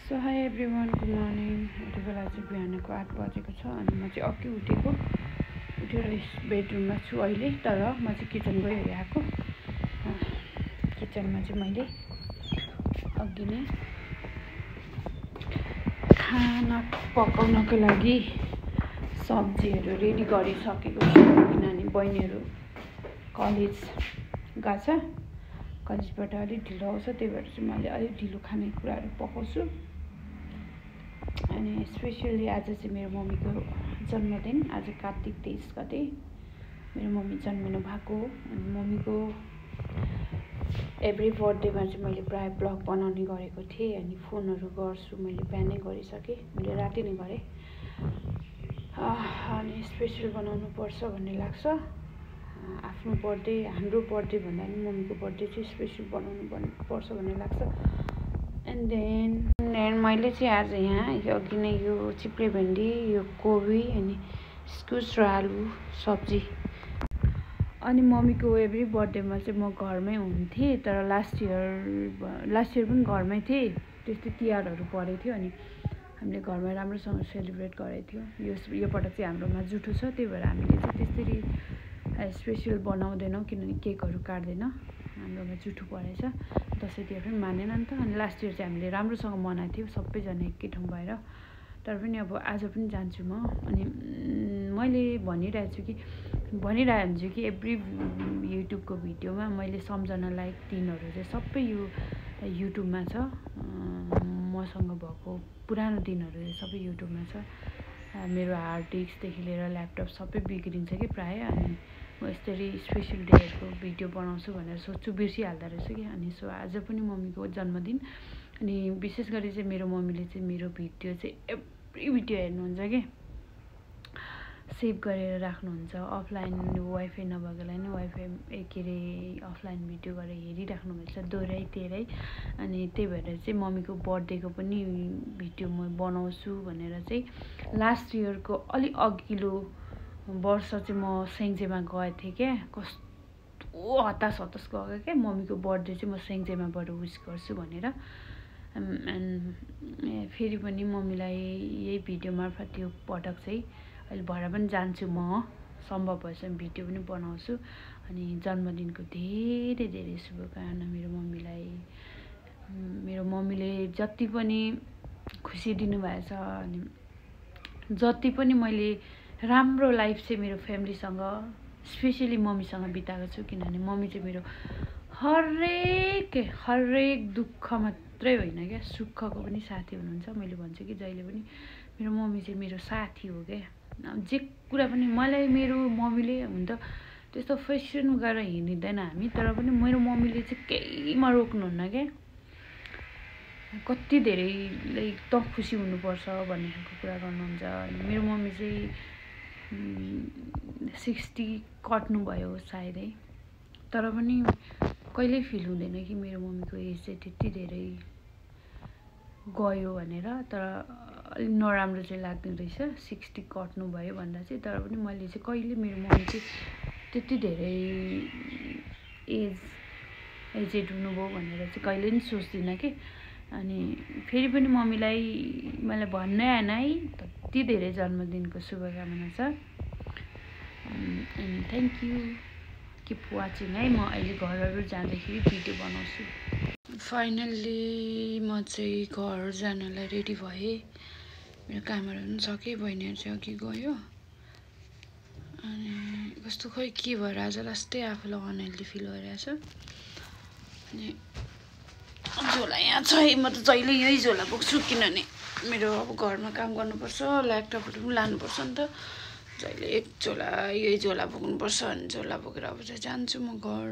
So high everyone, good morning. यति बेला चाहिँ बिहानको 8 बजेको छ अनि म चाहिँ अघि उठेर बेडरुममा छु अहिले। तर म चाहिँ किचन गइरहेको। किचनमा चाहिँ मैले अघि नै खाना पकाउनको लागि सब्जीहरू रेडी गरिसकेको छु, किनभने बहिनीहरू कलेज गएको छ। कलेजबाट अलिक ढिलो आउँछ, त्यही भएर चाहिँ मैले अलिक ढिलो खानेकुराहरू पकाउँछु। अनि स्पेसली आज चाहिँ मेरो मम्मीको जन्मदिन, आज कार्तिक 23 गते मेरो मम्मी जन्मिनु भएको हो। अनि मम्मीको एभ्री बर्थडेमा चाहिँ मैले प्रायः ब्लग बनाउने गरेको थिएँ। अनि फोनहरू गर्छु, मैले बिहानै गरिसकेँ, मैले राति नै गरेँ। अनि स्पेसल बनाउनु पर्छ भन्ने लाग्छ। आफ्नो बर्थडे, हाम्रो बर्थडे भन्दा पनि मम्मीको बर्थडे चाहिँ स्पेसल बनाउनु पर्छ भन्ने लाग्छ। एन्ड देन मैले चाहिँ आज यहाँ यो अघि नै यो चिप्ले भेन्डी, यो कोबी अनि इस्कुस र आलु सब्जी। अनि मम्मीको एभ्री बर्थडेमा चाहिँ म घरमै हुन्थेँ, तर लास्ट इयर पनि घरमै थिएँ। त्यस्तै तिहारहरू परेको थियो अनि हामीले घरमा राम्रोसँग सेलिब्रेट गरेको थियो। योपल्ट चाहिँ हाम्रोमा जुठो छ, त्यही भएर हामीले चाहिँ त्यसरी स्पेसल बनाउँदैनौँ, किनभने केकहरू काट्दैन, हाम्रोमा जुठो परेछ। दसैँ तिहार पनि मानेन नि त। अनि लास्ट इयर चाहिँ हामीले राम्रोसँग मनाएको थियौँ, सबैजना एकै ठाउँ भएर। तर पनि अब आज पनि जान्छु म। अनि मैले भनिरहेको हुन्छु कि एभ्री युट्युबको भिडियोमा मैले सम्झना लायक दिनहरू चाहिँ सबै यो युट्युबमा छ। मसँग भएको पुरानो दिनहरू सबै युट्युबमा छ। मेरो हार्ड डिस्कदेखि लिएर ल्यापटप सबै बिग्रिन्छ कि प्रायः। अनि म यसरी स्पेसल डेहरूको भिडियो बनाउँछु भनेर सोच्छु, बिर्सिहाल्दो रहेछ कि। अनि सो आज पनि मम्मीको जन्मदिन। अनि विशेष गरी चाहिँ मेरो मम्मीले चाहिँ मेरो भिडियो चाहिँ एभ्री भिडियो हेर्नुहुन्छ कि, सेभ गरेर राख्नुहुन्छ। अफलाइन वाइफाई नभएकोलाई नै अफलाइन भिडियो गरेर हेरिराख्नुहुन्छ, दोहोऱ्याइ तेह्रै। अनि त्यही भएर चाहिँ मम्मीको बर्थडेको पनि भिडियो म बनाउँछु भनेर चाहिँ लास्ट इयरको अलिक अघिल्लो वर्ष चाहिँ म सेङ्जेमा गएको थिएँ क्या। कस्तो हतास गएको क्या। मम्मीको बर्थडे चाहिँ म सेङ्जेमाबाट विस गर्छु भनेर। एन्ड फेरि पनि मम्मीलाई यही भिडियो मार्फत यो पटक चाहिँ अहिले भएर पनि जान्छु म, सम्भव भएसम्म भिडियो पनि बनाउँछु। अनि जन्मदिनको धेरै धेरै शुभकामना मेरो मम्मीलाई। मेरो मम्मीले जति पनि खुसी दिनुभएछ, अनि जति पनि मैले राम्रो लाइफ चाहिँ मेरो फ्यामिलीसँग, स्पेसली मम्मीसँग बिताएको छु। किनभने मम्मी चाहिँ मेरो हरेक दुःख मात्रै होइन क्या, सुखको पनि साथी हुनुहुन्छ। मैले भन्छु कि जहिले पनि मेरो मम्मी चाहिँ मेरो साथी हो क्या। जे कुरा पनि मलाई मेरो मम्मीले हुन त त्यस्तो फेसन गरेर हिँडिँदैन हामी, तर पनि मेरो मम्मीले चाहिँ केहीमा रोक्नुहुन्न क्या। कति धेरै त खुसी हुनुपर्छ भन्ने खालको कुरा गर्नुहुन्छ। मेरो मम्मी चाहिँ 60 कट्नुभयो सायदै, तर पनि कहिल्यै फिल हुँदैन कि मेरो मम्मीको एज चाहिँ त्यति धेरै गयो भनेर। तर अलिक नराम्रो चाहिँ लाग्दैन रहेछ 60 कट्नुभयो भन्दा चाहिँ। तर पनि मैले चाहिँ कहिले मेरो मम्मी चाहिँ त्यति धेरै एजेड हुनुभयो भनेर चाहिँ कहिले पनि सोच्दिनँ कि। अनि फेरि पनि मम्मीलाई मलाई भन्नै आएन है, त्यति धेरै जन्मदिनको शुभकामना छ। And thank you, keep watching है। म अहिले घरहरू जाँदाखेरि भिडियो बनाउँछु। फाइनल्ली म चाहिँ घर जानलाई रेडी भएँ। मेरो कामहरू पनि सकेँ, बहिनीहरू चाहिँ अघि गयो। अनि कस्तो खोइ के भएर आज लास्टै आफूलाई अनहेल्दी फिल भइरहेछ। अनि झोला यहाँ छ है, म त जहिले यही झोला बोक्छु, किनभने मेरो अब घरमा काम गर्नुपर्छ, ल्यापटपहरू पनि लानुपर्छ नि त। जहिले एक झोला यही झोला बोक्नुपर्छ। अनि झोला बोकेर अब चाहिँ जान्छु म घर।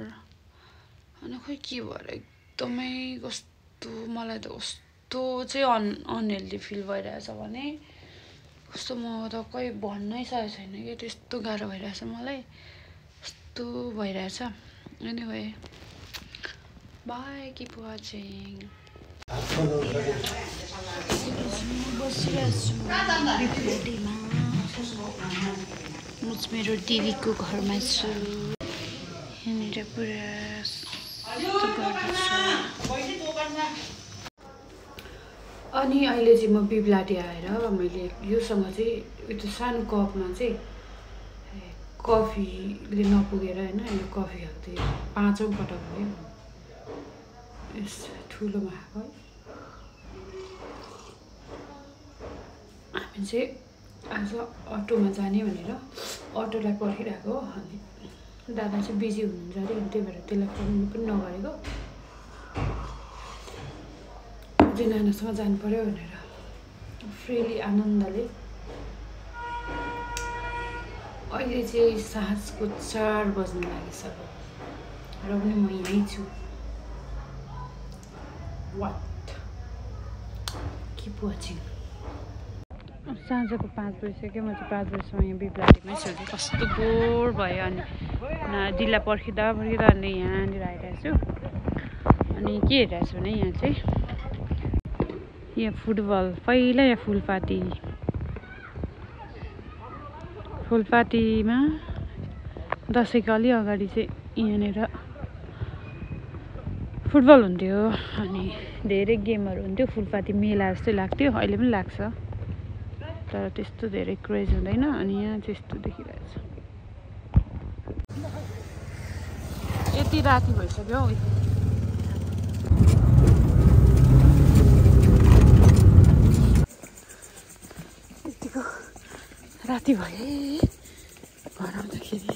अनि खोइ के भएर एकदमै कस्तो मलाई त कस्तो चाहिँ अनहेल्दी फिल भइरहेछ भने कस्तो, म त खोइ भन्नै सकेको छैन कि, त्यस्तो गाह्रो भइरहेछ मलाई, कस्तो भइरहेछ। Anyway bye, keep watching. बसिरहेछु रिफ्लेक्टीमा, म मेरो दिदीको घरमा छु। यहाँनिर पुरा अनि अहिले चाहिँ म बिब्लाटी आएर मैले योसँग चाहिँ त्यो सानो कपमा चाहिँ कफीले नपुगेर होइन यो कफी खाएको थिएँ 5औं पटक भयो यस ठुलोमा खाएको है हामी चाहिँ आज अटोमा जाने भनेर अटोलाई पर्खिरहेको अनि दादा चाहिँ बिजी हुनुहुन्छ अरे त्यही भएर त्यसलाई फोन पनि नगरेको अझै नानासँग जानु पर्यो भनेर फ्रिली आनन्दले अहिले चाहिँ साँझको 4 बज्न लागिसक्यो र पनि म यहीँ छु वाट किप वाचिङ साँझको 5 बजिसक्यो म चाहिँ 5 बजीसम्म यहाँ बिब्लाटीमै छु कस्तो बोर भयो अनि दिदीलाई पर्खिँदा अनि यहाँनिर आइरहेको छु अनि के हेरिरहेको छु भने यहाँ चाहिँ यहाँ फुटबल पहिला यहाँ फुलपातीमा दसैँको अलि अगाडि चाहिँ यहाँनिर फुटबल हुन्थ्यो अनि धेरै गेमहरू हुन्थ्यो फुलपाती मेला जस्तै लाग्थ्यो अहिले पनि लाग्छ तर त्यस्तो धेरै क्रेज हुँदैन अनि यहाँ चाहिँ यस्तो देखिरहेछ यति राति भइसक्यो हौ यतिको राति भयो घर आउँदाखेरि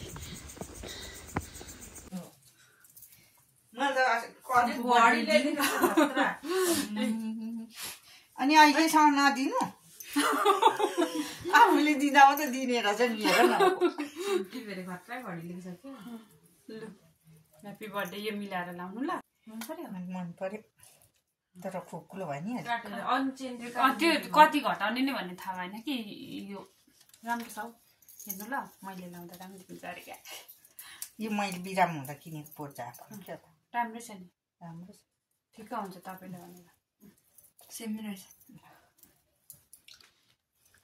अनि अहिलेसम्म नदिनु आफूले दिँदा मात्रै दिने रहेछ नि हेर न ह्याप्पी बर्थडे यो मिलाएर लाउनु ल मन पर्यो तर खुकुलो भयो नि त्यो कति घटाउने नै भन्ने थाहा भएन कि यो राम्रो छ हेर्नु ल मैले लाउँदा राम्रो हुन्छ अरे क्या यो मैले बिराम हुँदा किनेको पोर्छ आएको क्या त राम्रै छ नि राम्रो छ ठिक्क हुन्छ तपाईँले भनेर सेम रहेछ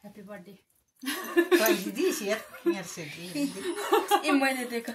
ह्याप्पी बर्थडे दिदी मेरो ए मैले दिएको